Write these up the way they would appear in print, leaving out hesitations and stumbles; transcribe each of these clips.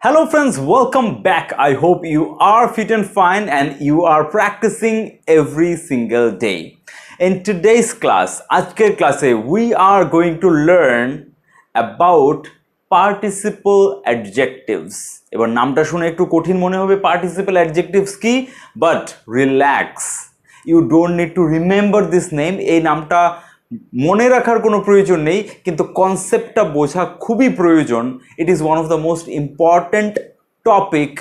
Hello friends, welcome back. I hope you are fit and fine and you are practicing every single day. In today's class, আজকের ক্লাসে we are going to learn about participle adjectives. এবার নামটা শুনে একটু কঠিন মনে হবে participle adjectives কি, but relax. You don't need to remember this name. এই নামটা মনে রাখার কোনো প্রয়োজন নেই, কিন্তু কনসেপ্টটা বোঝা খুবই প্রয়োজন। It is one of the most important topic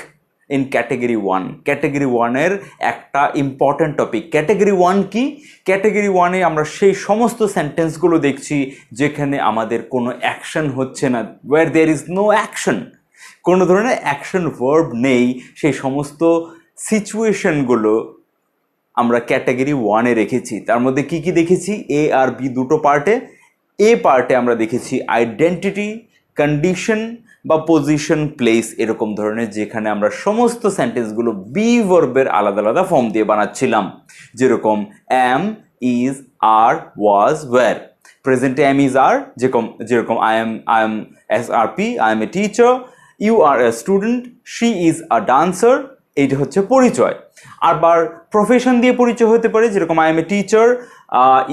in category one. Category ওয়ানের একটা ইম্পর্ট্যান্ট টপিক। ক্যাটেগরি ওয়ান কি? ক্যাটেগরি ওয়ানে আমরা সেই সমস্ত সেন্টেন্সগুলো দেখছি যেখানে আমাদের কোনো অ্যাকশন হচ্ছে না, where there is no action, কোনো ধরনের অ্যাকশন ভার্ব নেই, সেই সমস্ত সিচুয়েশনগুলো আমরা ক্যাটাগরি ওয়ানে রেখেছি। তার মধ্যে কি কি দেখেছি? এ আর বি দুটো পার্টে। এ পার্টে আমরা দেখেছি আইডেন্টিটি, কন্ডিশন বা পজিশন, প্লেস, এরকম ধরনের, যেখানে আমরা সমস্ত সেন্টেন্সগুলো বি ভার্বের আলাদা আলাদা ফর্ম দিয়ে বানাচ্ছিলাম, যেরকম am, is, are, was, were. প্রেজেন্টে অ্যাম, ইজ, আর, যেরকম I am S R P, I am a teacher, you are a student, she is a dancer. এইটা হচ্ছে পরিচয়। আবার প্রফেশন দিয়ে পরিচয় হতে পারে, যেরকম I am a teacher,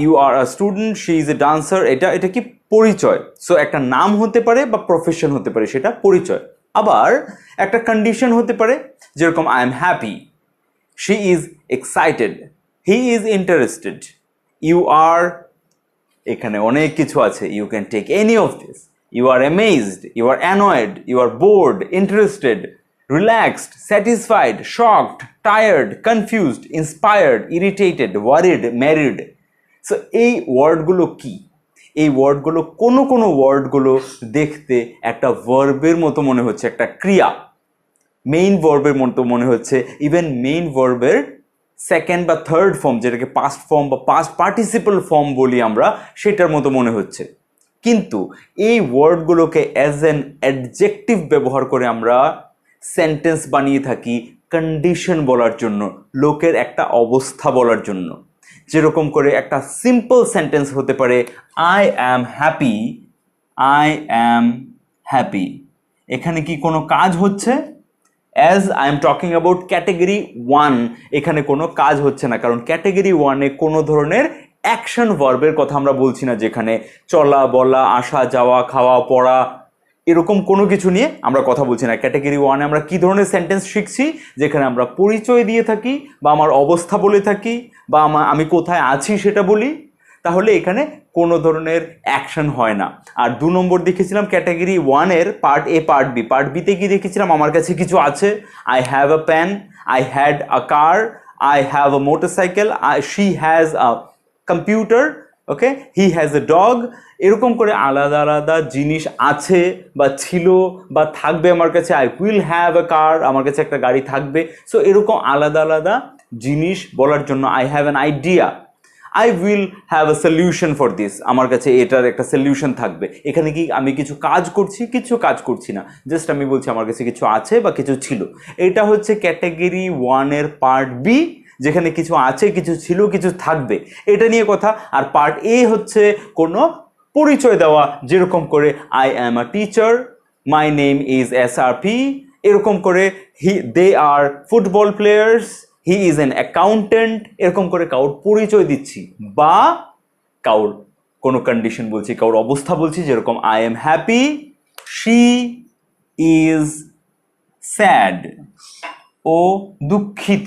you are a student, she is a dancer. এটা কি? পরিচয়। সো একটা নাম হতে পারে বা প্রফেশন হতে পারে, সেটা পরিচয়। আবার একটা কন্ডিশন হতে পারে, যেরকম I am happy, she is excited, he is interested, you are, এখানে অনেক কিছু আছে, you can take any of this. You are amazed, you are annoyed, you are bored, interested, relaxed, satisfied, shocked, tired, confused, inspired, irritated, worried, married. So এই ওয়ার্ডগুলো কি? এই ওয়ার্ডগুলো কোনো ওয়ার্ডগুলো দেখতে একটা ভার্বের মতো মনে হচ্ছে, একটা ক্রিয়া, মেইন ভার্বের মতো মনে হচ্ছে, ইভেন মেইন ভার্বের সেকেন্ড বা থার্ড ফর্ম, যেটাকে পাস্ট ফর্ম বা পাস্ট পার্টিসিপল ফর্ম বলি আমরা, সেটার মতো মনে হচ্ছে। কিন্তু এই ওয়ার্ডগুলোকে অ্যাজ অ্যান অ্যাডজেক্টিভ ব্যবহার করে আমরা সেন্টেন্স বানিয়ে থাকি কন্ডিশন বলার জন্য, লোকের একটা অবস্থা বলার জন্য। যেরকম করে একটা সিম্পল সেন্টেন্স হতে পারে, I am happy, I am happy. এখানে কি কোনো কাজ হচ্ছে? As I am talking about category one, এখানে কোনো কাজ হচ্ছে না, কারণ ক্যাটেগরি ওয়ানে কোনো ধরনের অ্যাকশন ভার্বের কথা আমরা বলছি না, যেখানে চলা, বলা, আসা, যাওয়া, খাওয়া, পড়া, এরকম কোনো কিছু নিয়ে আমরা কথা বলছি না। ক্যাটাগরি ওয়ানে আমরা কি ধরনের সেন্টেন্স শিখছি, যেখানে আমরা পরিচয় দিয়ে থাকি বা আমার অবস্থা বলে থাকি বা আমি কোথায় আছি সেটা বলি, তাহলে এখানে কোনো ধরনের অ্যাকশন হয় না। আর 2 নম্বর দেখেছিলাম ক্যাটাগরি ওয়ানের part A, part B. Part বিতে কি দেখেছিলাম? আমার কাছে কিছু আছে, I have a pen, I had a car, I have a motorcycle, she has a computer, okay, he has a dog. এরকম করে আলাদা আলাদা জিনিস আছে বা ছিল বা থাকবে আমার কাছে। আই উইল হ্যাভ এ কার, আমার কাছে একটা গাড়ি থাকবে। সো এরকম আলাদা আলাদা জিনিস বলার জন্য I have an idea, I will have a solution for this, আমার কাছে এটার একটা সলিউশন থাকবে। এখানে কি আমি কিছু কাজ করছি? কিছু কাজ করছি না, জাস্ট আমি বলছি আমার কাছে কিছু আছে বা কিছু ছিল। এটা হচ্ছে ক্যাটাগরি ওয়ানের পার্ট বি, যেখানে কিছু আছে, কিছু ছিল, কিছু থাকবে, এটা নিয়ে কথা। আর পার্ট এ হচ্ছে কোনো পরিচয় দেওয়া, যেরকম করে I am a teacher, my name is S R P, এরকম করে they are football players, he is an accountant, এরকম করে কাউর পরিচয় দিচ্ছি বা কাউর কোনো কন্ডিশন বলছি, কাউর অবস্থা বলছি, যেরকম I am happy, she is sad, ও দুঃখিত,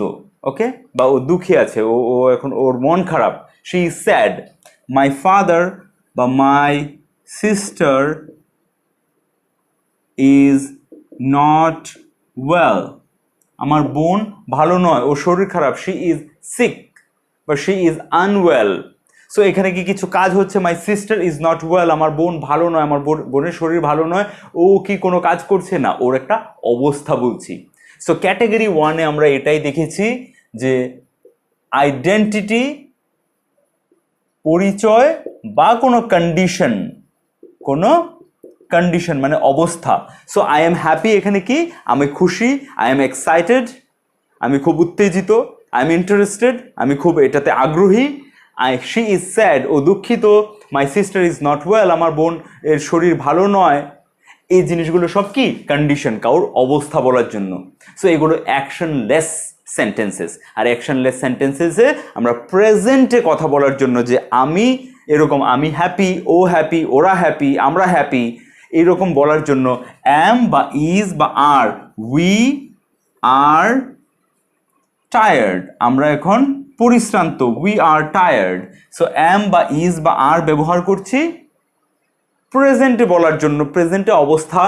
ওকে, বা ও দুঃখী আছে, ও এখন ওর মন খারাপ, she is sad. My father বা my sister is not well, আমার বোন ভালো নয়, ও শরীর খারাপ, শি ইজ সিক বা শি ইজ আনওয়েল। সো এখানে কি কিছু কাজ হচ্ছে? My sister is not well, আমার বোন ভালো নয়, আমার বোনের শরীর ভালো নয়। ও কি কোনো কাজ করছে না, ওর একটা অবস্থা বলছি। সো ক্যাটাগরি ওয়ানে আমরা এটাই দেখেছি যে আইডেন্টিটি, পরিচয় বা কোনো কন্ডিশন মানে অবস্থা। সো আই এম হ্যাপি, এখানে কি? আমি খুশি, আই এম এক্সাইটেড, আমি খুব উত্তেজিত, আই এম ইন্টারেস্টেড, আমি খুব এটাতে আগ্রহী, শি ইজ স্যাড, ও দুঃখিত, মাই সিস্টার ইজ নট ওয়েল, আমার বোন এর শরীর ভালো নয়। এই জিনিসগুলো সব কি কন্ডিশন, কারোর অবস্থা বলার জন্য। সো এগুলো অ্যাকশনলেস সেন্টেন্সেস। আর অ্যাকশনলেস সেন্টেন্সেসে আমরা প্রেজেন্টে কথা বলার জন্য, যে আমি এরকম, আমি হ্যাপি, ও হ্যাপি, ওরা হ্যাপি, আমরা হ্যাপি, এরকম বলার জন্য অ্যাম বা ইজ বা আর, উই আর টায়ার্ড, আমরা এখন পরিশ্রান্ত, উই আর টায়ার্ড। সো অ্যাম বা ইজ বা আর ব্যবহার করছি প্রেজেন্টে বলার জন্য, প্রেজেন্টে অবস্থা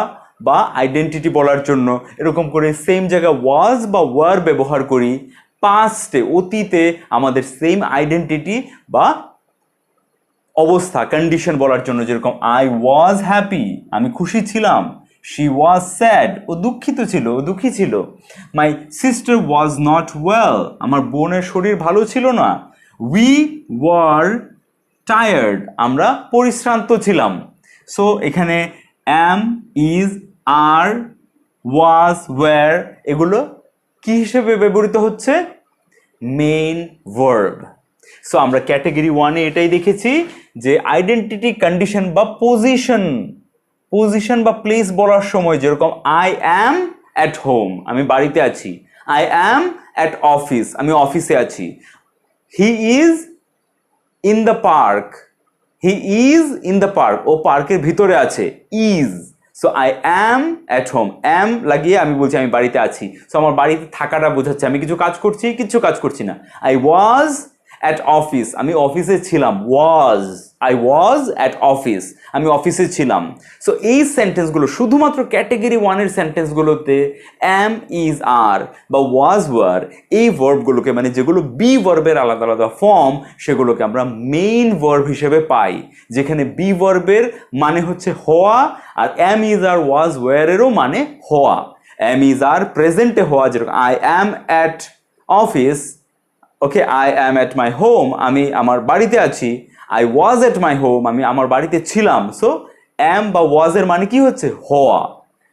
বা আইডেন্টিটি বলার জন্য। এরকম করে সেম জায়গায় ওয়াজ বা ওয়ার ব্যবহার করি পাস্টে, অতীতে আমাদের সেম আইডেন্টিটি বা অবস্থা, কন্ডিশন বলার জন্য। যেরকম আই ওয়াজ হ্যাপি, আমি খুশি ছিলাম। শি ওয়াজ স্যাড, ও দুঃখিত ছিল, ও দুঃখী ছিল। My sister was not well, আমার বোনের শরীর ভালো ছিল না। উই ওয়ার টায়ার্ড, আমরা পরিশ্রান্ত ছিলাম। সো এখানে অ্যাম, ইজ, আর, ওয়াজ, ওয়্যার এগুলো কি হিসেবে ব্যবহৃত হচ্ছে? Main verb. সো আমরা ক্যাটাগরি 1-এ এটাই দেখেছি যে আইডেন্টিটি, কন্ডিশন বা পজিশন, পজিশন বা প্লেস বলার সময় যেরকম আই অ্যাম অ্যাট হোম, আমি বাড়িতে আছি। আই অ্যাম অ্যাট অফিস, আমি অফিসে আছি। He is in the park, he is in the park, ও পার্কের ভিতরে আছে। Is, so I am at home, am লাগিয়ে আমি বলছি আমি বাড়িতে আছি। সো আমার বাড়িতে থাকাটা বোঝাচ্ছে আমি কিছু কাজ করছি, কিছু কাজ করছি না। আই ওয়াজ অ্যাট অফিস, আমি অফিসে ছিলাম। ওয়াজ, আই ওয়াজ অ্যাট অফিস, আমি অফিসে ছিলাম। সো এই সেন্টেন্সগুলো শুধুমাত্র ক্যাটেগরি 1-এর সেন্টেন্সগুলোতে অ্যাম, ইজ, আর বা ওয়াজ, ওয়ার এই ভার্বগুলোকে, মানে যেগুলো বি ভার্বের আলাদা আলাদা ফর্ম, সেগুলোকে আমরা মেইন ভার্ব হিসেবে পাই। যেখানে বি ভার্বের মানে হচ্ছে হওয়া, আর অ্যাম, ইজ, আর, ওয়াজ, ওয়ারেরও মানে হওয়া। অ্যাম, ইজ, আর প্রেজেন্টে হওয়া, যেরকম I am at office, okay, I am at my home, আমি আমার বাড়িতে আছি। I was at my home, আমি আমার বাড়িতে ছিলাম। সো অ্যাম বা ওয়াজের মানে কি হচ্ছে? হওয়া।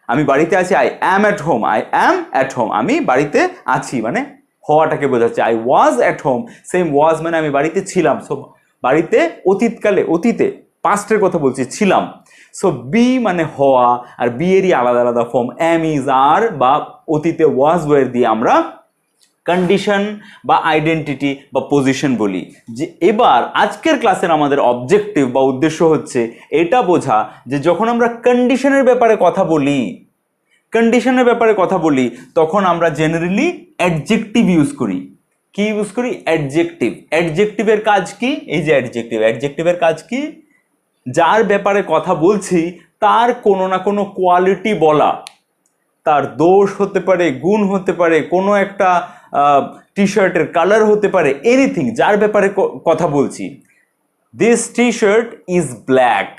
আমি বাড়িতে আছি, I am at home, I am at home, আমি বাড়িতে আছি মানে হওয়াটাকে বোঝাচ্ছে। I was at home, same was মানে আমি বাড়িতে ছিলাম। সো বাড়িতে অতীতকালে, অতীতে পাস্টের কথা বলছি, ছিলাম। সো বি মানে হওয়া, আর বি এরই আলাদা আলাদা ফর্ম অ্যাম, ইজ, আর বা অতীতে ওয়াজ, ওয়ার দিয়ে আমরা কন্ডিশন বা আইডেন্টিটি বা পজিশন বলি। যে এবার আজকের ক্লাসের আমাদের অবজেক্টিভ বা উদ্দেশ্য হচ্ছে এটা বোঝা যে যখন আমরা কন্ডিশনের ব্যাপারে কথা বলি, কন্ডিশনের ব্যাপারে কথা বলি, তখন আমরা জেনারেলি অ্যাডজেক্টিভ ইউজ করি। কি ইউজ করি? অ্যাডজেক্টিভ। অ্যাডজেক্টিভের কাজ কি? এই যে অ্যাডজেক্টিভ, অ্যাডজেক্টিভের কাজ কি? যার ব্যাপারে কথা বলছি তার কোনো না কোনো কোয়ালিটি বলা। তার দোষ হতে পারে, গুণ হতে পারে, কোনো একটা টি শার্টের কালার হতে পারে, এনিথিং, যার ব্যাপারে কথা বলছি। This T shirt is black,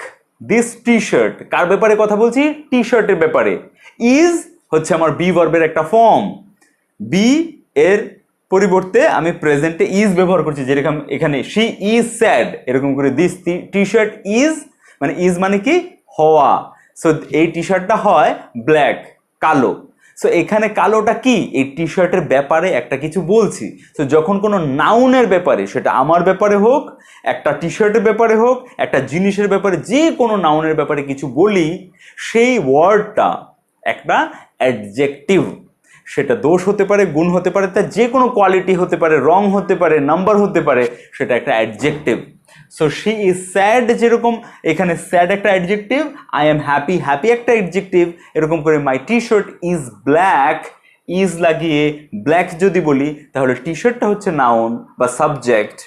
this T shirt কার ব্যাপারে কথা বলছি? টি শার্টের ব্যাপারে। ইজ হচ্ছে আমার বি ভার্বের একটা ফর্ম। বি এর পরিবর্তে আমি প্রেজেন্টে ইজ ব্যবহার করছি, যেরকম এখানে শি ইজ স্যাড, এরকম করে দিস টি শার্ট ইজ, মানে ইজ মানে কি? হওয়া। সো এই টি শার্টটা হয় ব্ল্যাক, কালো। সো এখানে কালোটা কি? এই টি শার্টের ব্যাপারে একটা কিছু বলছি। সো যখন কোনো নাউনের ব্যাপারে, সেটা আমার ব্যাপারে হোক, একটা টি শার্টের ব্যাপারে হোক, একটা জিনিসের ব্যাপারে, যে কোনো নাউনের ব্যাপারে কিছু বলি, সেই ওয়ার্ডটা একটা অ্যাডজেক্টিভ। সেটা দোষ হতে পারে, গুণ হতে পারে, তার যে কোনো কোয়ালিটি হতে পারে, রং হতে পারে, নাম্বার হতে পারে, সেটা একটা adjective. So she is sad, যেরকম এখানে স্যাড একটা adjective, I am happy, happy একটা অ্যাডজেক্টিভ। এরকম করে my T shirt is black, is লাগিয়ে ব্ল্যাক যদি বলি, তাহলে টি শার্টটা হচ্ছে নাউন বা সাবজেক্ট,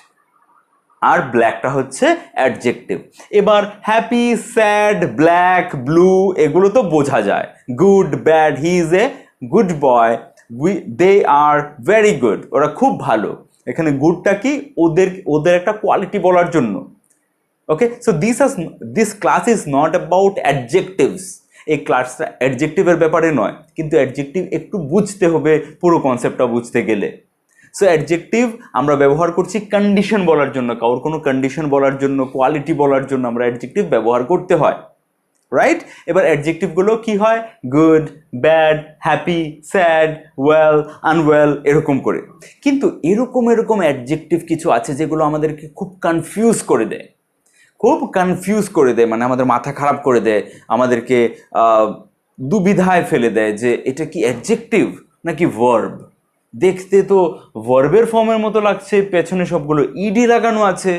আর ব্ল্যাকটা হচ্ছে অ্যাডজেক্টিভ। এবার হ্যাপি, স্যাড, ব্ল্যাক, ব্লু এগুলো তো বোঝা যায়। Good, bad, he is a good boy, they are very good, ওরা খুব ভালো। এখানে গুডটা কি? ওদের ওদের একটা কোয়ালিটি বলার জন্য। Okay, so this class is not about adjectives. এই ক্লাসটা অ্যাডজেক্টিভের ব্যাপারে নয়, কিন্তু অ্যাডজেক্টিভ একটু বুঝতে হবে পুরো কনসেপ্টটা বুঝতে গেলে। সো অ্যাডজেক্টিভ আমরা ব্যবহার করছি কন্ডিশন বলার জন্য, কারোর কোনো কন্ডিশন বলার জন্য, কোয়ালিটি বলার জন্য আমরা অ্যাডজেক্টিভ ব্যবহার করতে হয়, রাইট? এবার অ্যাডজেক্টিভগুলো কি হয়? Good, bad, happy, sad, well, unwell, এরকম করে। কিন্তু এরকম অ্যাডজেক্টিভ কিছু আছে যেগুলো আমাদেরকে খুব কনফিউজ করে দেয়। খুব কনফিউজ করে দেয়, মানে আমাদের মাথা খারাপ করে দেয়, আমাদেরকে দুবিধায় ফেলে দেয় যে এটা কি অ্যাডজেক্টিভ নাকি ভার্ব। দেখতে তো ভার্বের ফর্মের মতো লাগছে, পেছনে সবগুলো ইডি লাগানো আছে।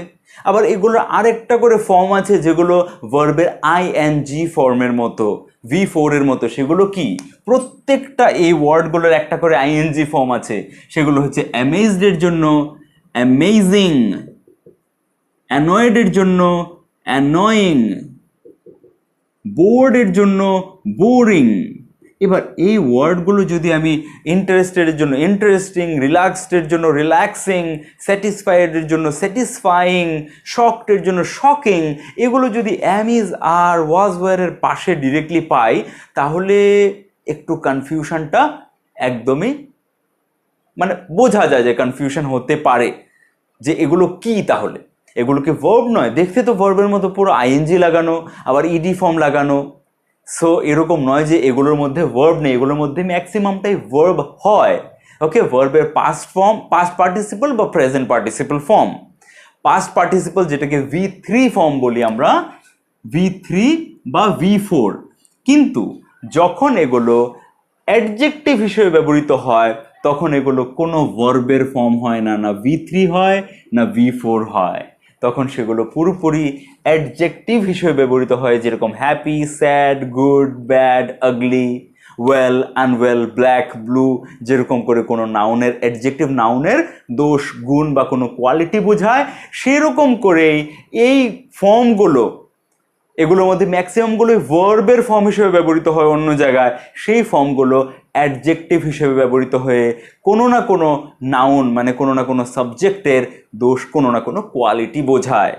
আবার এগুলোর আরেকটা করে ফর্ম আছে যেগুলো ভার্বের আইএনজি ফর্মের মতো, V4 এর মতো। সেগুলো কি? প্রত্যেকটা এই ওয়ার্ডগুলোর একটা করে আইএনজি ফর্ম আছে। সেগুলো হচ্ছে অ্যামেজড এর জন্য অ্যামেজিং, অ্যানয়েড এর জন্য অ্যানয়িং, বোর্ড এর জন্য বোরিং। এবার এই ওয়ার্ডগুলো যদি আমি ইন্টারেস্টেডের জন্য ইন্টারেস্টিং, রিল্যাক্সডের জন্য রিল্যাক্সিং, স্যাটিসফাইডের জন্য স্যাটিসফাইং, শকডের জন্য শকিং, এগুলো যদি অ্যাম, ইজ, আর, ওয়াজ, ওয়ারের পাশে ডিরেক্টলি পাই, তাহলে একটু কনফিউশনটা একদমই মানে বোঝা যায় যে কনফিউশন হতে পারে যে এগুলো কি। তাহলে এগুলোকে ভার্ব নয়, দেখতে তো ভার্বের মতো পুরো আইএনজি লাগানো, আবার ইডি ফর্ম লাগানো। সো এরকম নয় যে এগুলোর মধ্যে ভার্ব নেই, এগুলোর মধ্যে ম্যাক্সিমামটাই ভার্ব হয়। ওকে, ভার্বের পাস্ট ফর্ম, পাস্ট পার্টিসিপল বা present participle form. Past participle যেটাকে V3 ফর্ম বলি আমরা, V3 বা V4। কিন্তু যখন এগুলো অ্যাডজেক্টিভ হিসেবে ব্যবহৃত হয় তখন এগুলো কোনো ভার্বের ফর্ম হয় না, না V3 হয় না V4 হয়। তখন সেগুলো পুরোপুরি অ্যাডজেক্টিভ হিসেবে ব্যবহৃত হয়, যেরকম হ্যাপি, স্যাড, গুড, ব্যাড, আগলি, ওয়েল, আনওয়েল, ব্ল্যাক, ব্লু। যেরকম করে কোনো নাউনের অ্যাডজেক্টিভ নাউনের দোষ, গুণ বা কোনো কোয়ালিটি বোঝায়, সেরকম করেই এই ফর্মগুলো, এগুলোর মধ্যে ম্যাক্সিমামগুলোই ভার্বের ফর্ম হিসেবে ব্যবহৃত হয় অন্য জায়গায়, সেই ফর্মগুলো অ্যাডজেক্টিভ হিসেবে ব্যবহৃত হয়ে কোনো না কোনো নাউন মানে কোনো না কোনো সাবজেক্টের দোষ, কোনো না কোনো কোয়ালিটি বোঝায়।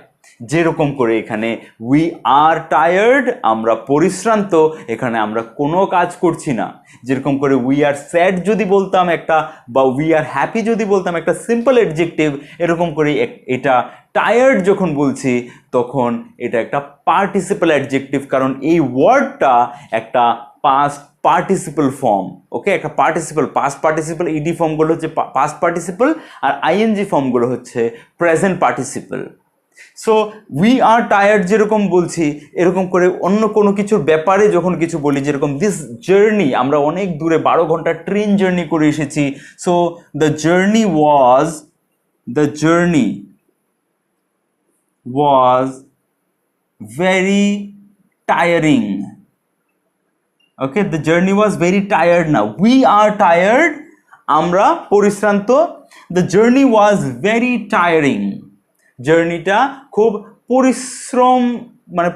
যেরকম করে এখানে উই আর টায়ার্ড, আমরা পরিশ্রান্ত, এখানে আমরা কোনো কাজ করছি না। যেরকম করে উই আর স্যাড যদি বলতাম একটা, বা উই আর হ্যাপি যদি বলতাম একটা সিম্পল অ্যাডজেক্টিভ, এরকম করে এটা টায়ার্ড যখন বলছি তখন এটা একটা পার্টিসিপল অ্যাডজেক্টিভ, কারণ এই ওয়ার্ডটা একটা পাস্ট পার্টিসিপল ফর্ম। ওকে, একটা পার্টিসিপল, পাস্ট পার্টিসিপল ইডি ফর্মগুলো হচ্ছে পাস্ট পার্টিসিপল, আর আইএনজি ফর্মগুলো হচ্ছে present participle. So we are tired যেরকম বলছি, এরকম করে অন্য কোনো কিছুর ব্যাপারে যখন কিছু বলি, যেরকম দিস জার্নি, আমরা অনেক দূরে 12 ঘন্টা ট্রেন জার্নি করে এসেছি। So the journey was very tiring. Okay, the journey was very tired. Now we are tired, আমরা পরিশ্রান্ত। the journey was very tiring, জার্নিটা খুব পরিশ্রম, মানে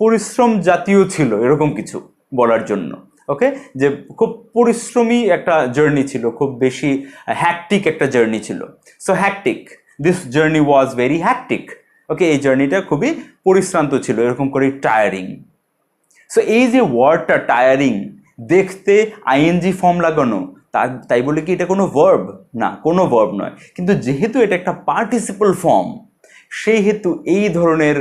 পরিশ্রম জাতীয় ছিল, এরকম কিছু বলার জন্য। ওকে, যে খুব পরিশ্রমী একটা জার্নি ছিল, খুব বেশি হ্যাকটিক একটা জার্নি ছিল। So hectic, this journey was very hectic. Okay, এই জার্নিটা খুবই পরিশ্রান্ত ছিল, এরকম করে টায়ারিং। সো এই যে ওয়ার্ডটা টায়ারিং, দেখতে আইএনজি ফর্ম লাগানো, তাই বলে কি এটা কোনো ভার্ব? না, কোনো ভার্ব নয়। কিন্তু যেহেতু এটা একটা পার্টিসিপল ফর্ম, সেই হেতু এই ধরনের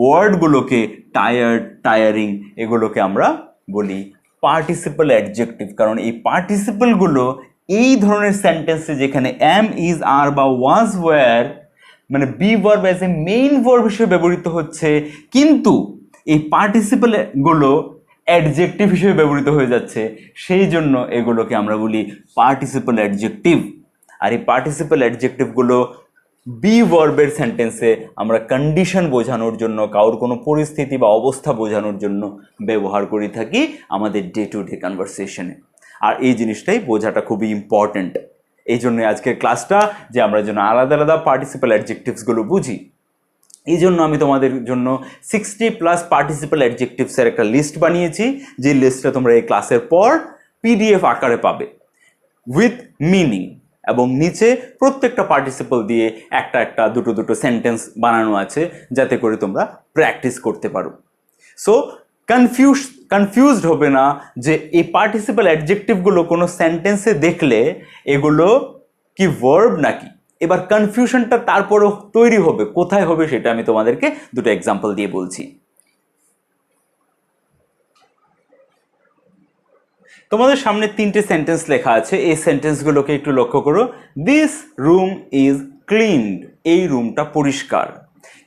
ওয়ার্ডগুলোকে টায়ার্ড, টায়ারিং, এগুলোকে আমরা বলি পার্টিসিপল অ্যাডজেক্টিভ। কারণ এই পার্টিসিপলগুলো এই ধরনের সেন্টেন্সে যেখানে অ্যাম, ইজ, আর বা ওয়াজ, ওয়্যার মানে be verb as a main verb হিসেবে ব্যবহৃত হচ্ছে, কিন্তু এই পার্টিসিপলগুলো অ্যাডজেক্টিভ হিসেবে ব্যবহৃত হয়ে যাচ্ছে, সেই জন্য এগুলোকে আমরা বলি পার্টিসিপল অ্যাডজেক্টিভ। আর এই পার্টিসিপল অ্যাডজেক্টিভগুলো বি ভার্বের সেন্টেন্সে আমরা কন্ডিশন বোঝানোর জন্য, কারোর কোনো পরিস্থিতি বা অবস্থা বোঝানোর জন্য ব্যবহার করে থাকি আমাদের ডে টু ডে কনভারসেশনে। আর এই জিনিসটাই বোঝাটা খুবই ইম্পর্ট্যান্ট। এই জন্য আজকের ক্লাসটা, যে আমরা যেন আলাদা আলাদা পার্টিসিপল অ্যাডজেক্টিভসগুলো বুঝি। এই জন্য আমি তোমাদের জন্য 60+ পার্টিসিপল অ্যাডজেক্টিভসের একটা লিস্ট বানিয়েছি, যে লিস্টটা তোমরা এই ক্লাসের পর PDF আকারে পাবে উইথ মিনিং, এবং নিচে প্রত্যেকটা পার্টিসিপল দিয়ে একটা একটা দুটো দুটো সেন্টেন্স বানানো আছে, যাতে করে তোমরা প্র্যাকটিস করতে পারো। সো কনফিউজড হবে না যে এই পার্টিসিপল অ্যাডজেক্টিভগুলো কোনো সেন্টেন্সে দেখলে এগুলো কি ভার্ব নাকি। এবার কনফিউশনটা তারপরও তৈরি হবে, কোথায় হবে সেটা আমি তোমাদেরকে দুটো এক্সাম্পল দিয়ে বলছি। তোমাদের সামনে 3টে সেন্টেন্স লেখা আছে, এই সেন্টেন্সগুলোকে একটু লক্ষ্য করো। দিস রুম ইজ ক্লিনড, এই রুমটা পরিষ্কার।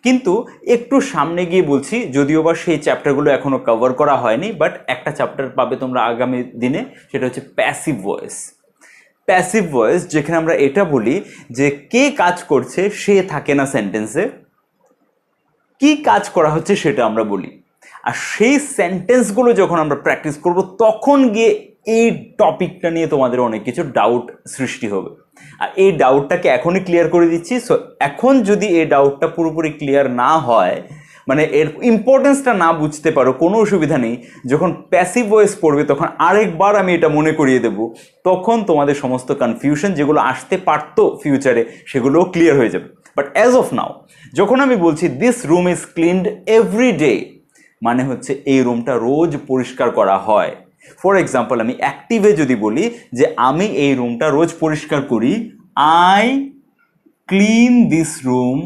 কিন্তু একটু সামনে গিয়ে বলছি, যদিও বা সেই চ্যাপ্টারগুলো এখনো কভার করা হয়নি, বাট একটা চ্যাপ্টার পাবে তোমরা আগামী দিনে, সেটা হচ্ছে প্যাসিভ ভয়েস। প্যাসিভ ভয়েস, যেখানে আমরা এটা বলি যে কে কাজ করছে সে থাকে না সেন্টেন্সে, কি কাজ করা হচ্ছে সেটা আমরা বলি। আর সেই সেন্টেন্সগুলো যখন আমরা প্র্যাকটিস করব তখন গিয়ে এই টপিকটা নিয়ে তোমাদের অনেক কিছু ডাউট সৃষ্টি হবে। আর এই ডাউটটাকে এখনই ক্লিয়ার করে দিচ্ছি। সো এখন যদি এই ডাউটটা পুরোপুরি ক্লিয়ার না হয়, মানে এর ইম্পর্টেন্সটা না বুঝতে পারো, কোনো অসুবিধা নেই। যখন প্যাসিভ ভয়েস পড়বে তখন আরেকবার আমি এটা মনে করিয়ে দেব, তখন তোমাদের সমস্ত কনফিউশন যেগুলো আসতে পারতো ফিউচারে সেগুলোও ক্লিয়ার হয়ে যাবে। বাট অ্যাজ অফ নাও, যখন আমি বলছি this room is cleaned every day, মানে হচ্ছে এই রুমটা রোজ পরিষ্কার করা হয়। ফর এক্সাম্পল, আমি অ্যাক্টিভে যদি বলি যে আমি এই রুমটা রোজ পরিষ্কার করি, I clean this room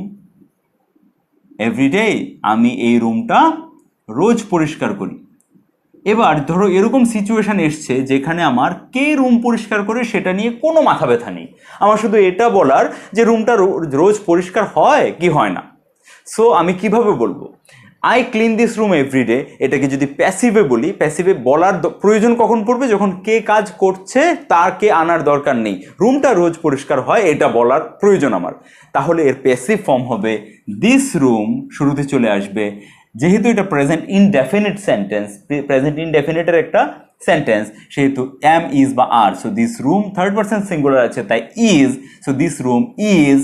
every day, আমি এই রুমটা রোজ পরিষ্কার করি। এবার ধরো এরকম সিচুয়েশান এসছে যেখানে আমার কে রুম পরিষ্কার করে সেটা নিয়ে কোনো মাথা ব্যথা নেই, আমার শুধু এটা বলার যে রুমটা রোজ পরিষ্কার হয় কি হয় না। সো আমি কিভাবে বলবো I clean this room every day, এটাকে যদি প্যাসিভে বলি, প্যাসিভে বলার প্রয়োজন কখন পড়বে, যখন কে কাজ করছে তাকে আনার দরকার নেই, রুমটা রোজ পরিষ্কার হয় এটা বলার প্রয়োজন আমার। তাহলে এর প্যাসিভ ফর্ম হবে দিস রুম, শুরুতে চলে আসবে, যেহেতু এটা প্রেজেন্ট ইনডেফিনিট সেন্টেন্স, প্রেজেন্ট ইনডেফিনিটের একটা সেন্টেন্স, সেহেতু এম ইজ বা are, so this room third person singular আছে তাই is, so this room is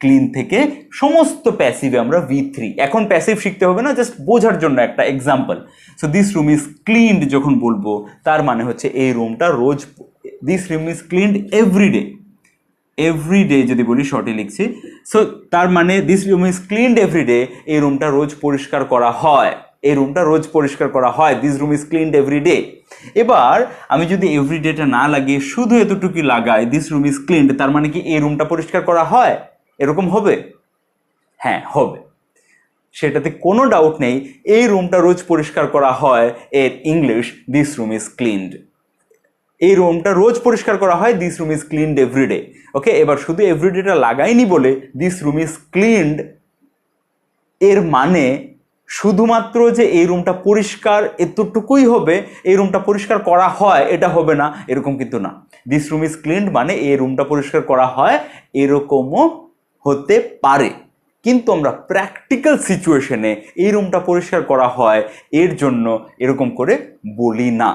clean থেকে সমস্ত প্যাসিভে আমরা V3। এখন প্যাসিভ শিখতে হবে না, জাস্ট বোঝার জন্য একটা example. So this room is cleaned যখন বলবো তার মানে হচ্ছে এই রুমটা রোজ, this room is cleaned every day, every day যদি বলি শর্টে লিখছি, সো তার মানে this room is cleaned every day, এই রুমটা রোজ পরিষ্কার করা হয়, এই রুমটা রোজ পরিষ্কার করা হয়, this room is cleaned every day. এবার আমি যদি এভরিডেটা না লাগিয়ে শুধু এতটুকু লাগাই দিস রুম ইজ ক্লিনড, তার মানে কি এই রুমটা পরিষ্কার করা হয়, এরকম হবে? হ্যাঁ হবে, সেটাতে কোনো ডাউট নেই। এই রুমটা রোজ পরিষ্কার করা হয়, এর English this room is cleaned. এই রুমটা রোজ পরিষ্কার করা হয়, this room is cleaned every day. Okay, এবার শুধু এভরিডেটা লাগাইনি বলে দিস রুম ইজ ক্লিনড, এর মানে শুধুমাত্র যে এই রুমটা পরিষ্কার এতটুকুই হবে, এই রুমটা পরিষ্কার করা হয় এটা হবে না, এরকম কিন্তু না। দিস রুম ইজ ক্লিনড মানে এই রুমটা পরিষ্কার করা হয়, এরকমও হতে পারে। কিন্তু আমরা প্র্যাকটিক্যাল সিচুয়েশনে এই রুমটা পরিষ্কার করা হয় এর জন্য এরকম করে বলি না।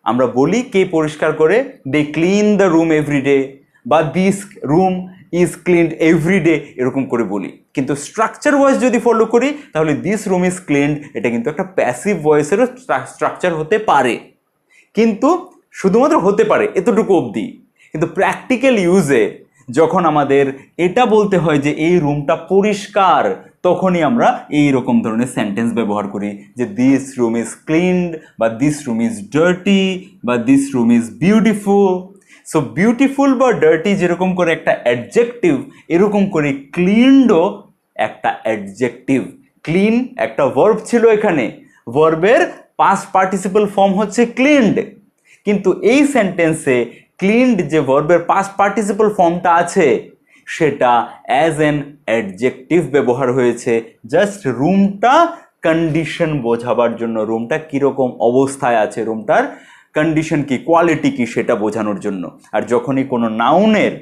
আমরা বলি কে পরিষ্কার করে, they clean the room every day, বা this room is cleaned every day, এরকম করে বলি। কিন্তু স্ট্রাকচার ওয়াইজ যদি ফলো করি তাহলে দিস রুম ইজ ক্লিনড, এটা কিন্তু একটা প্যাসিভ ভয়েসেরও স্ট্রাকচার হতে পারে, কিন্তু শুধুমাত্র হতে পারে এতটুকু অবধি। কিন্তু প্র্যাকটিক্যাল ইউজে যখন আমাদের এটা বলতে হয় যে এই রুমটা পরিষ্কার, তখনই আমরা এই রকম ধরনের সেন্টেন্স ব্যবহার করি যে দিস রুম ইজ ক্লিনড, বা দিস রুম ইজ ডার্টি, বা this room is beautiful. So beautiful বা ডার্টি যেরকম করে একটা অ্যাডজেক্টিভ, এরকম করে ক্লিনডও একটা অ্যাডজেক্টিভ। ক্লিন একটা ভার্ব ছিল, এখানে ভার্বের পাস্ট পার্টিসিপল ফর্ম হচ্ছে ক্লিনড, কিন্তু এই সেন্টেন্সে ক্লিনড যে ভার্বের পাস্ট পার্টিসিপল ফর্মটা আছে সেটা অ্যাজ এন অ্যাডজেক্টিভ ব্যবহার হয়েছে, জাস্ট রুমটা কন্ডিশন বোঝাবার জন্য, রুমটা কীরকম অবস্থায় আছে, রুমটার কন্ডিশন কি, কোয়ালিটি কি, সেটা বোঝানোর জন্য। আর যখনই কোনো নাউনের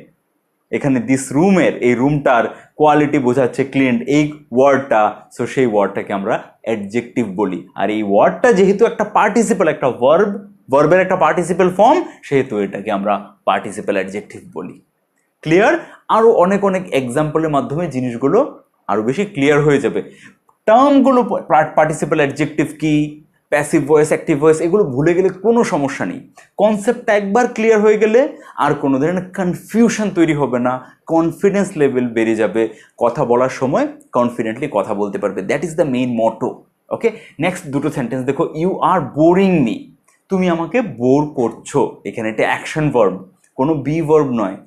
এখানে দিস রুমের, এই রুমটার কোয়ালিটি বোঝাচ্ছে ক্লিনড এই ওয়ার্ডটা, সো সেই ওয়ার্ডটাকে আমরা অ্যাডজেক্টিভ বলি। আর এই ওয়ার্ডটা যেহেতু একটা পার্টিসিপল, একটা ভার্বের একটা পার্টিসিপল ফর্ম, সেহেতু এটাকে আমরা পার্টিসিপল অ্যাডজেক্টিভ বলি। ক্লিয়ার? আরও অনেক অনেক এক্সাম্পলের মাধ্যমে জিনিসগুলো আরও বেশি ক্লিয়ার হয়ে যাবে। টার্মগুলো, পার্টিসিপল অ্যাডজেক্টিভ কি, প্যাসিভ ভয়েস, অ্যাক্টিভ ভয়েস, এগুলো ভুলে গেলে কোনো সমস্যা নেই। কনসেপ্টটা একবার ক্লিয়ার হয়ে গেলে আর কোনো ধরনের কনফিউশন তৈরি হবে না, কনফিডেন্স লেভেল বেড়ে যাবে, কথা বলার সময় কনফিডেন্টলি কথা বলতে পারবে। That is the main motto. Okay, next দুটো সেন্টেন্স দেখো। ইউ আর বোরিং মি, তুমি আমাকে বোর করছো, এখানে এটা অ্যাকশন ভার্ব, কোনো বি ভার্ব নয়।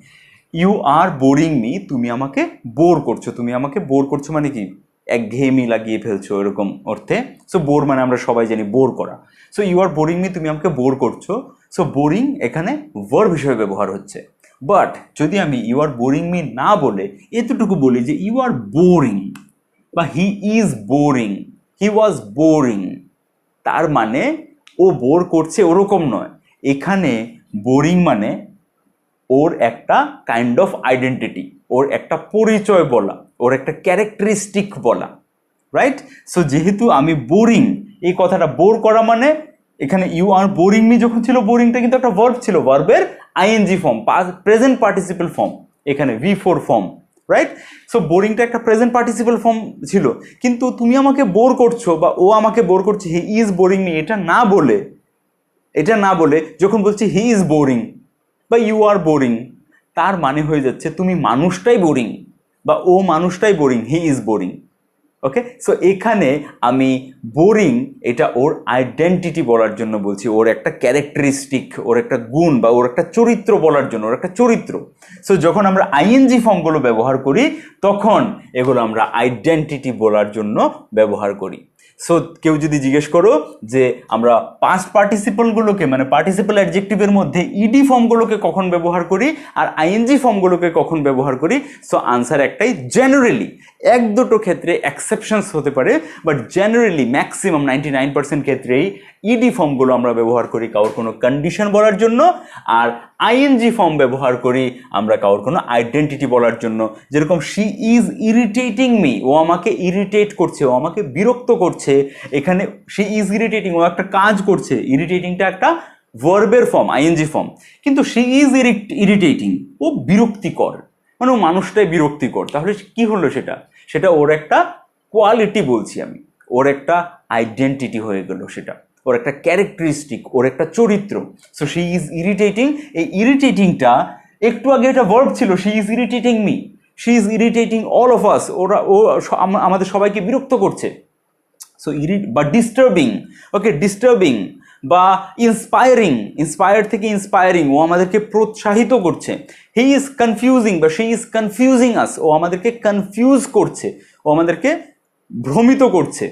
ইউ আর বোরিং মি, তুমি আমাকে বোর করছো, তুমি আমাকে বোর করছো মানে কি, একঘেয়েমি লাগিয়ে ফেলছো এরকম অর্থে। সো বোর মানে আমরা সবাই জানি বোর করা। So you are boring me, তুমি আমাকে বোর করছো। সো বোরিং এখানে ভার্ব হিসেবে ব্যবহার হচ্ছে। বাট যদি আমি ইউ আর বোরিং মি না বলে এতটুকু বলি যে ইউ আর বোরিং, বা he is boring, he was boring, তার মানে ও বোর করছে ওরকম নয়। এখানে বোরিং মানে ওর একটা কাইন্ড অফ আইডেন্টিটি, ওর একটা পরিচয় বলা, ওর একটা ক্যারেক্টারিস্টিক বলা, রাইট? সো যেহেতু আমি বোরিং, এই কথাটা বোর করা মানে এখানে ইউ আর বোরিং মি যখন ছিল, বোরিংটা কিন্তু একটা ভার্ব ছিল, ভার্বের ING form, present participle form, এখানে V4 ফর্ম, রাইট? সো বোরিংটা একটা প্রেজেন্ট পার্টিসিপল ফর্ম ছিল, কিন্তু তুমি আমাকে বোর করছো বা ও আমাকে বোর করছে, হি ইজ বোরিং মি, এটা না বলে যখন বলছি হি ইজ বোরিং বা ইউ আর বোরিং, তার মানে হয়ে যাচ্ছে তুমি মানুষটাই বোরিং বা ও মানুষটাই boring, he is boring. Okay, so এখানে আমি বোরিং এটা ওর আইডেন্টিটি বলার জন্য বলছি, ওর একটা ক্যারেক্টারিস্টিক, ওর একটা গুণ বা ওর একটা চরিত্র বলার জন্য, ওর একটা চরিত্র। সো যখন আমরা আইএনজি ফর্মগুলো ব্যবহার করি তখন এগুলো আমরা আইডেন্টিটি বলার জন্য ব্যবহার করি। সো কেউ যদি জিজ্ঞেস করো যে আমরা পাস্ট পার্টিসিপলগুলোকে মানে পার্টিসিপল অ্যাডজেক্টিভের মধ্যে ইডি ফর্মগুলোকে কখন ব্যবহার করি আর আইএনজি ফর্মগুলোকে কখন ব্যবহার করি, সো আনসার একটাই, জেনারেলি। এক দুটো ক্ষেত্রে এক্সেপশনস হতে পারে, বাট জেনারেলি ম্যাক্সিমাম 99% ক্ষেত্রেই ইডি ফর্মগুলো আমরা ব্যবহার করি কারোর কোনো কন্ডিশন বলার জন্য, আর আইএনজি ফর্ম ব্যবহার করি আমরা কারোর কোনো আইডেন্টিটি বলার জন্য। যেরকম শি ইজ ইরিটেটিং মি, ও আমাকে ইরিটেট করছে, ও আমাকে বিরক্ত করছে। এখানে শি ইজ ইরিটেটিং, ও একটা কাজ করছে, ইরিটেটিংটা একটা ভার্বের ফর্ম, আইএনজি ফর্ম। কিন্তু শি ইজ ইরিটেটিং, ও বিরক্তিকর, মানে ও মানুষটাই বিরক্তিকর। তাহলে কি হলো সেটা? সেটা ওর একটা কোয়ালিটি বলছি আমি, ওর একটা আইডেন্টিটি হয়ে গেল, সেটা ওর একটা ক্যারেক্টারিস্টিক, ওর একটা চরিত্র। সো শি ইজ ইরিটেটিং, এই ইরিটেটিংটা একটু আগে এটা ভার্ব ছিল, she is irritating me, she is irritating all of us, ও আমাদের সবাইকে বিরক্ত করছে। সো বা ডিস্টার্বিং, ওকে, ডিস্টার্বিং বা ইন্সপায়ারিং, ইন্সপায়ার থেকে ইন্সপায়ারিং, ও আমাদেরকে প্রোৎসাহিত করছে। হি ইজ কনফিউজিং বা শি ইজ কনফিউজিং আস, ও আমাদেরকে কনফিউজ করছে, ও আমাদেরকে ভ্রমিত করছে।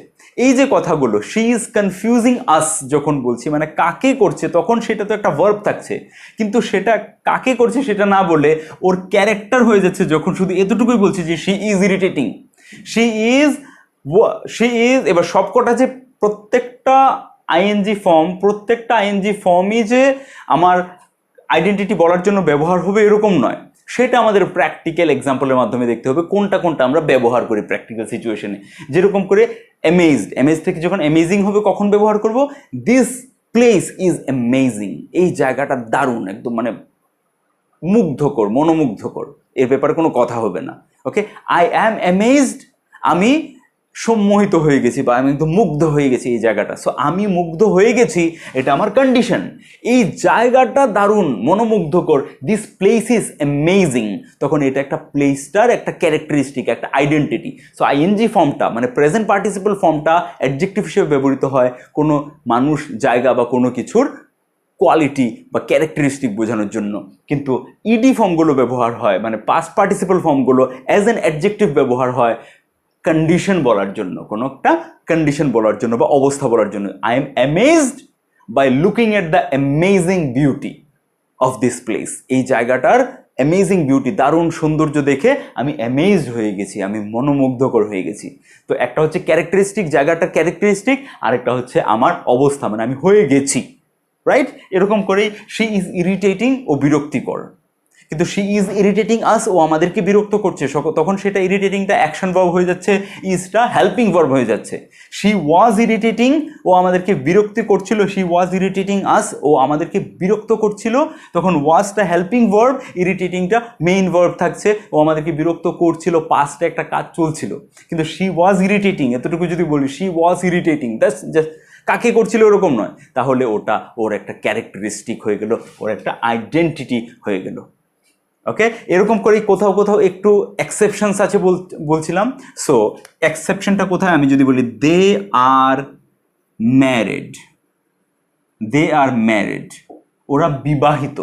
এই যে কথাগুলো, শি ইজ কনফিউজিং আস যখন বলছি মানে কাকে করছে, তখন সেটা তো একটা ভার্ব থাকছে, কিন্তু সেটা কাকে করছে সেটা না বলে ওর ক্যারেক্টার হয়ে যাচ্ছে যখন শুধু এতটুকুই বলছি যে she is irritating, she is, এবার সবকটা যে প্রত্যেকটা আইএনজি ফর্মই যে আমার আইডেন্টিটি বলার জন্য ব্যবহার হবে এরকম নয়, সেটা আমাদের প্র্যাকটিক্যাল এক্সাম্পলের মাধ্যমে দেখতে হবে কোনটা কোনটা আমরা ব্যবহার করি প্র্যাকটিক্যাল সিচুয়েশনে। যেরকম করে অ্যামেজড, অ্যামেজ থেকে যখন অ্যামেজিং হবে কখন ব্যবহার করব, দিস প্লেস ইজ অ্যামেজিং, এই জায়গাটা দারুণ, একদম মানে মুগ্ধকর, মনোমুগ্ধকর, এর ব্যাপারে কোনো কথা হবে না। ওকে, আই অ্যাম অ্যামেজড, আমি সম্মোহিত হয়ে গেছি বা আমি একদম মুগ্ধ হয়ে গেছি এই জায়গাটা। সো আমি মুগ্ধ হয়ে গেছি, এটা আমার কন্ডিশন, এই জায়গাটা দারুণ মনোমুগ্ধকর, দিস প্লেস ইজ অ্যামেজিং, তখন এটা একটা প্লেসটার একটা ক্যারেক্টারিস্টিক, একটা আইডেন্টিটি। সো আইএনজি ফর্মটা মানে প্রেজেন্ট পার্টিসিপল ফর্মটা অ্যাডজেক্টিভ হিসেবে ব্যবহৃত হয় কোনো মানুষ, জায়গা বা কোনো কিছুর কোয়ালিটি বা ক্যারেক্টারিস্টিক বোঝানোর জন্য, কিন্তু ইডি ফর্মগুলো ব্যবহার হয় মানে পাস্ট পার্টিসিপল ফর্মগুলো অ্যাজ অ্যান অ্যাডজেক্টিভ ব্যবহার হয় কন্ডিশন বলার জন্য, কোনো একটা কন্ডিশন বলার জন্য বা অবস্থা বলার জন্য। I am amazed by looking at the amazing beauty of this place, এই জায়গাটার অ্যামেজিং বিউটি, দারুণ সৌন্দর্য দেখে আমি অ্যামেজড হয়ে গেছি, আমি মনোমুগ্ধকর হয়ে গেছি। তো একটা হচ্ছে ক্যারেক্টারিস্টিক, জায়গাটার ক্যারেক্টারিস্টিক, আর একটা হচ্ছে আমার অবস্থা মানে আমি হয়ে গেছি, রাইট? এরকম করেই শি ইজ ইরিটেটিং, ও বিরক্তিকর, কিন্তু শি ইজ ইরিটেটিং আস, ও আমাদেরকে বিরক্ত করছে, তখন সেটা ইরিটেটিংটা অ্যাকশন ভার্ব হয়ে যাচ্ছে, ইজটা হেল্পিং ভার্ব হয়ে যাচ্ছে। শি ওয়াজ ইরিটেটিং, ও আমাদেরকে বিরক্তি করছিল, শি ওয়াজ ইরিটেটিং আস, ও আমাদেরকে বিরক্ত করছিল, তখন ওয়াজটা হেল্পিং ভার্ব, ইরিটেটিংটা মেইন ভার্ব থাকছে, ও আমাদেরকে বিরক্ত করছিল, পাস্টে একটা কাজ চলছিল। কিন্তু শি ওয়াজ ইরিটেটিং, এতটুকু যদি বলি she was irritating, that's just কাকে করছিল এরকম নয়, তাহলে ওটা ওর একটা ক্যারেক্টারিস্টিক হয়ে গেল, ওর একটা আইডেন্টিটি হয়ে গেল। ওকে, এরকম করেই কোথাও কোথাও একটু এক্সেপশনস আছে বলছিলাম। সো এক্সেপশনটা কোথায়, আমি যদি বলি দে আর ম্যারিড, দে আর ম্যারিড, ওরা বিবাহিত,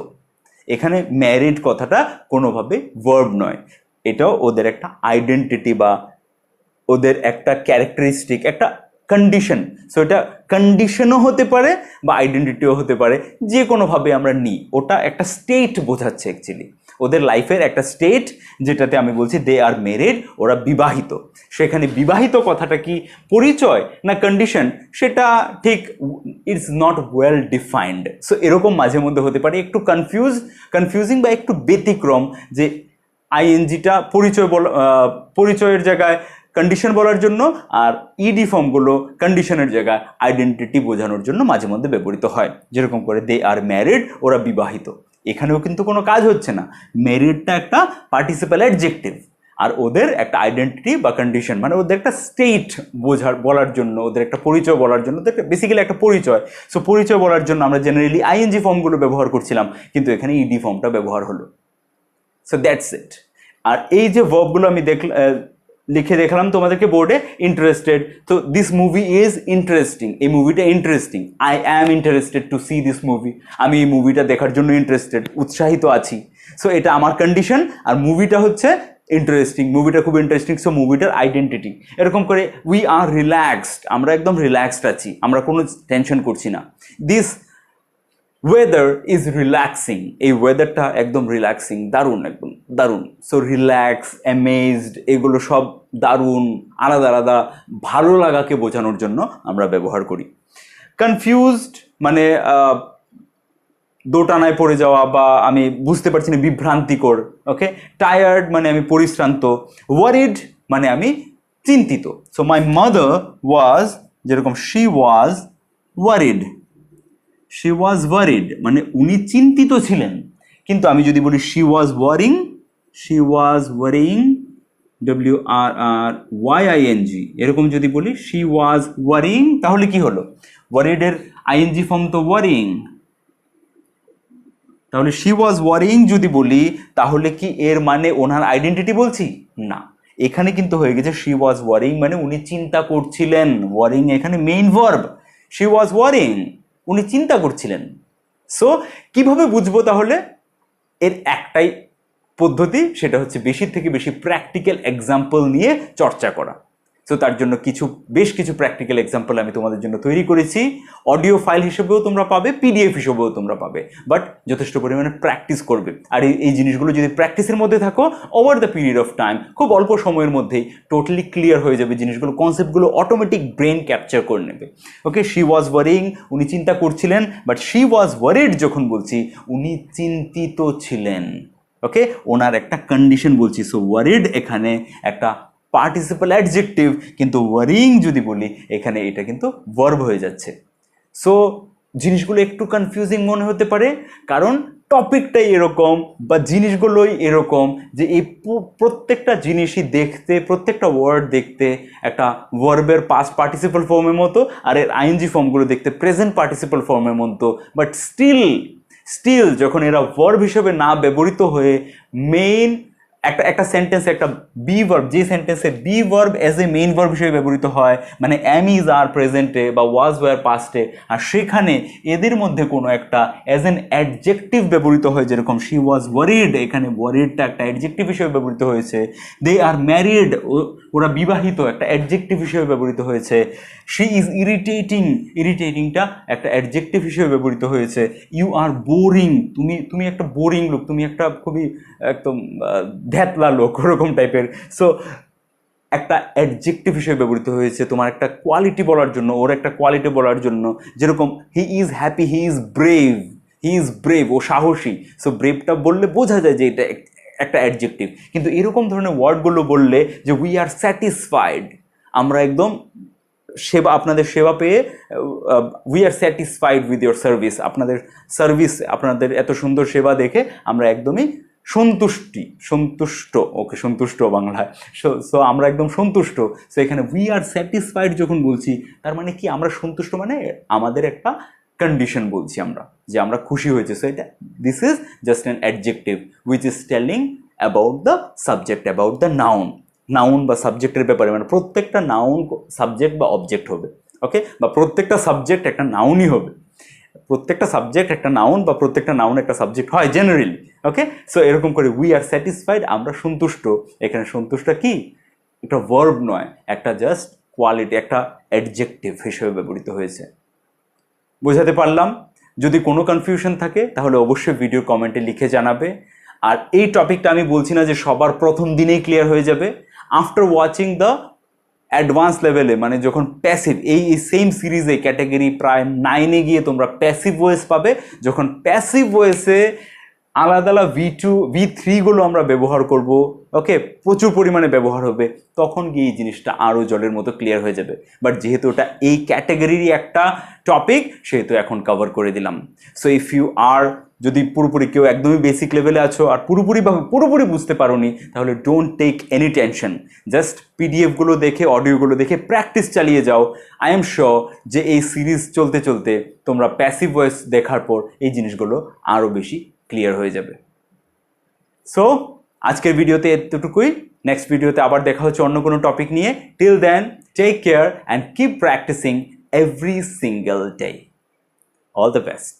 এখানে ম্যারিড কথাটা কোনোভাবে ভার্ব নয়, এটাও ওদের একটা আইডেন্টিটি বা ওদের একটা ক্যারেক্টারিস্টিক, একটা কন্ডিশন। সো এটা কন্ডিশনও হতে পারে বা আইডেন্টিটিও হতে পারে, যে কোনোভাবে আমরা নিই, ওটা একটা স্টেট বোঝাচ্ছে অ্যাকচুয়ালি, ওদের লাইফের একটা স্টেট, যেটাতে আমি বলছি দে আর ম্যারিড, ওরা বিবাহিত। সেখানে বিবাহিত কথাটা কি পরিচয় না কন্ডিশন, সেটা ঠিক it's not well defined. So এরকম মাঝে মধ্যে হতে পারে, একটু কনফিউজিং বা একটু ব্যতিক্রম, যে আইএনজিটা পরিচয়ের জায়গায় কন্ডিশন বলার জন্য, আর ইডি ফর্মগুলো কন্ডিশনের জায়গায় আইডেন্টিটি বোঝানোর জন্য মাঝে মধ্যে ব্যবহৃত হয়। যেরকম করে দে আর ম্যারিড, ওরা বিবাহিত, এখানেও কিন্তু কোনো কাজ হচ্ছে না, ম্যারিডটা একটা পার্টিসিপাল অ্যাডজেক্টিভ, আর ওদের একটা আইডেন্টিটি বা কন্ডিশন, মানে ওদের একটা স্টেট বলার জন্য, ওদের একটা পরিচয় বলার জন্য, ওদের বেসিক্যালি একটা পরিচয়। সো পরিচয় বলার জন্য আমরা জেনারেলি আইএনজি ফর্মগুলো ব্যবহার করছিলাম, কিন্তু এখানে ইডি ফর্মটা ব্যবহার হলো। So that's it. আর এই যে ভার্বগুলো আমি লিখে দেখলাম তোমাদেরকে বোর্ডে, ইন্টারেস্টেড, তো দিস মুভি ইজ ইন্টারেস্টিং, এই মুভিটা interesting, I am interested to C this movie, আমি এই মুভিটা দেখার জন্য ইন্টারেস্টেড, উৎসাহিত আছি। সো এটা আমার কন্ডিশন, আর মুভিটা হচ্ছে ইন্টারেস্টিং, মুভিটা খুব ইন্টারেস্টিং, সো মুভিটার আইডেন্টিটি। এরকম করে উই আর রিল্যাক্সড, আমরা একদম রিল্যাক্সড আছি, আমরা কোনো টেনশন করছি না। দিস ওয়েদার ইজ রিল্যাক্সিং, এই ওয়েদারটা একদম রিল্যাক্সিং, দারুণ, একদম দারুণ। সো রিল্যাক্স, অ্যামেজড, এগুলো সব দারুণ, আলাদা আলাদা ভালো লাগাকে বোঝানোর জন্য আমরা ব্যবহার করি। কনফিউজড মানে দোটানায় পড়ে যাওয়া, বা আমি বুঝতে পারছি না, বিভ্রান্তিকর। ওকে, টায়ার্ড মানে আমি পরিশ্রান্ত, ওয়ারিড মানে আমি চিন্তিত। সো মাই মাদার ওয়াজ, যেরকম she was worried, she was worried মানে উনি চিন্তিত ছিলেন। কিন্তু আমি যদি বলি she was wearing, she was wearing, WRRYING, এরকম যদি বলি শি ওয়াজ ওয়ারিং, তাহলে কি হলো? ওয়ারিডের আইএনজি ফর্ম তো ওয়ারিং, তাহলে শি ওয়াজ ওয়ারিং যদি বলি, তাহলে কি এর মানে ওনার আইডেন্টিটি বলছি? না, এখানে কিন্তু হয়ে গেছে শি ওয়াজ ওয়ারিং মানে উনি চিন্তা করছিলেন। ওয়ারিং এখানে main verb, she was wearing, উনি চিন্তা করছিলেন। সো কিভাবে বুঝবো তাহলে? এর একটাই পদ্ধতি, সেটা হচ্ছে বেশির থেকে বেশি প্র্যাকটিক্যাল এক্সাম্পল নিয়ে চর্চা করা। সো তার জন্য বেশ কিছু প্র্যাকটিক্যাল এক্সাম্পল আমি তোমাদের জন্য তৈরি করেছি, অডিও ফাইল হিসেবেও তোমরা পাবে, পিডিএফ হিসেবেও তোমরা পাবে, বাট যথেষ্ট পরিমাণে প্র্যাকটিস করবে। আর এই জিনিসগুলো যদি প্র্যাকটিসের মধ্যে থাকো, over the period of time, খুব অল্প সময়ের মধ্যেই টোটালি ক্লিয়ার হয়ে যাবে জিনিসগুলো, কনসেপ্টগুলো অটোমেটিক ব্রেন ক্যাপচার করে নেবে। ওকে, শি ওয়াজ ওয়ারিং, উনি চিন্তা করছিলেন, বাট শি ওয়াজ ওয়ারিড যখন বলছি, উনি চিন্তিত ছিলেন। ওকে, ওনার একটা কন্ডিশন বলছি। সো ওয়ারিড এখানে একটা পার্টিসিপাল অ্যাডজেক্টিভ, কিন্তু ওয়ারিং যদি বলি, এখানে এটা কিন্তু ভার্ব হয়ে যাচ্ছে। সো জিনিসগুলো একটু কনফিউজিং মনে হতে পারে, কারণ টপিকটাই এরকম বা জিনিসগুলোই এরকম, যে এই প্রত্যেকটা জিনিসই দেখতে, প্রত্যেকটা ওয়ার্ড দেখতে একটা ভার্বের পাস্ট পার্টিসিপাল ফর্মের মতো, আর এর আইএনজি ফর্মগুলো দেখতে প্রেজেন্ট পার্টিসিপাল ফর্মের মতো। বাট স্টিল যখন এরা ভার্ব হিসেবে না ব্যবহৃত হয়ে মেইন একটা সেন্টেন্সে একটা বি ভার্ব, যে সেন্টেন্সে be verb as a main verb হিসেবে ব্যবহৃত হয়, মানে অ্যাম ইজ আর প্রেজেন্টে বা ওয়াজ ওয়ার পাস্টে, আর সেখানে এদের মধ্যে কোনো একটা অ্যাজ এন অ্যাডজেক্টিভ ব্যবহৃত হয়, যেরকম শি ওয়াজ ওয়ারিড, এখানে ওয়ারিডটা একটা অ্যাডজেক্টিভ হিসেবে ব্যবহৃত হয়েছে। দে আর ম্যারিড, ওরা বিবাহিত, একটা অ্যাডজেক্টিভ হিসেবে ব্যবহৃত হয়েছে। শি ইজ ইরিটেটিংটা একটা অ্যাডজেক্টিভ হিসেবে ব্যবহৃত হয়েছে। ইউ আর বোরিং, তুমি একটা বোরিং লোক, তুমি একটা খুবই একদম ধ্যাতলা লোক, ওরকম টাইপের। সো একটা অ্যাডজেক্টিভ হিসেবে ব্যবহৃত হয়েছে তোমার একটা কোয়ালিটি বলার জন্য, ওর একটা কোয়ালিটি বলার জন্য। যেরকম he is happy, he is brave, ও সাহসী। সো ব্রেভটা বললে বোঝা যায় যে এটা একটা অ্যাডজেক্টিভ। কিন্তু এরকম ধরনের ওয়ার্ডগুলো বললে, যে উই আর স্যাটিসফাইড, আমরা একদম আপনাদের সেবা পেয়ে, we are satisfied with your service, আপনাদের এত সুন্দর সেবা দেখে আমরা একদমই সন্তুষ্ট। ওকে, সন্তুষ্ট বাংলায়। সো আমরা একদম সন্তুষ্ট। সো এখানে উই আর স্যাটিসফাইড যখন বলছি, তার মানে কি? আমরা সন্তুষ্ট মানে আমাদের একটা কন্ডিশন বলছি আমরা, যে আমরা খুশি হয়েছে। সো এটা this is just an adjective which is telling about the subject, about the noun বা সাবজেক্টের ব্যাপারে, মানে প্রত্যেকটা নাউন সাবজেক্ট বা অবজেক্ট হবে। ওকে, বা প্রত্যেকটা সাবজেক্ট একটা নাউনই হবে। প্রত্যেকটা সাবজেক্ট একটা নাউন বা প্রত্যেকটা নাউন একটা সাবজেক্ট হয় জেনারেলি। ওকে, সো এরকম করে উই আর স্যাটিসফাইড, আমরা সন্তুষ্ট। এখানে সন্তুষ্ট কি? একটা ভার্ব নয়, একটা জাস্ট কোয়ালিটি, একটা অ্যাডজেক্টিভ হিসেবে ব্যবহৃত হয়েছে। বোঝাতে পারলাম? যদি কোনো কনফিউশন থাকে তাহলে অবশ্যই ভিডিও কমেন্টে লিখে জানাবে। আর এই টপিকটা আমি বলছি না যে সবার প্রথম দিনেই ক্লিয়ার হয়ে যাবে। আফটার ওয়াচিং দ্য অ্যাডভান্স লেভেলে, মানে যখন প্যাসিভ, এই সেম সিরিজে ক্যাটাগরি প্রায় 9-এ গিয়ে তোমরা প্যাসিভ ভয়েস পাবে। যখন প্যাসিভ ভয়েসে আলাদা আলাদা V2 V3গুলো আমরা ব্যবহার করব, ওকে, প্রচুর পরিমাণে ব্যবহার হবে, তখন গিয়ে এই জিনিসটা আরও জলের মতো ক্লিয়ার হয়ে যাবে। বাট যেহেতু ওটা এই ক্যাটাগরিরই একটা টপিক, সেহেতু এখন কভার করে দিলাম। সো ইফ ইউ আর, যদি পুরোপুরি কেউ একদমই বেসিক লেভেলে আছো আর পুরোপুরি বুঝতে পারোনি, তাহলে don't take any tension. Just পিডিএফগুলো দেখে, অডিওগুলো দেখে প্র্যাকটিস চালিয়ে যাও। আই এম শিওর যে এই সিরিজ চলতে চলতে তোমরা প্যাসিভ ভয়েস দেখার পর এই জিনিসগুলো আরও বেশি ক্লিয়ার হয়ে যাবে। সো আজকের ভিডিওতে এতটুকুই। নেক্সট ভিডিওতে আবার দেখা হচ্ছে অন্য কোনো টপিক নিয়ে। Till then, take care and keep practicing every single day. All the best.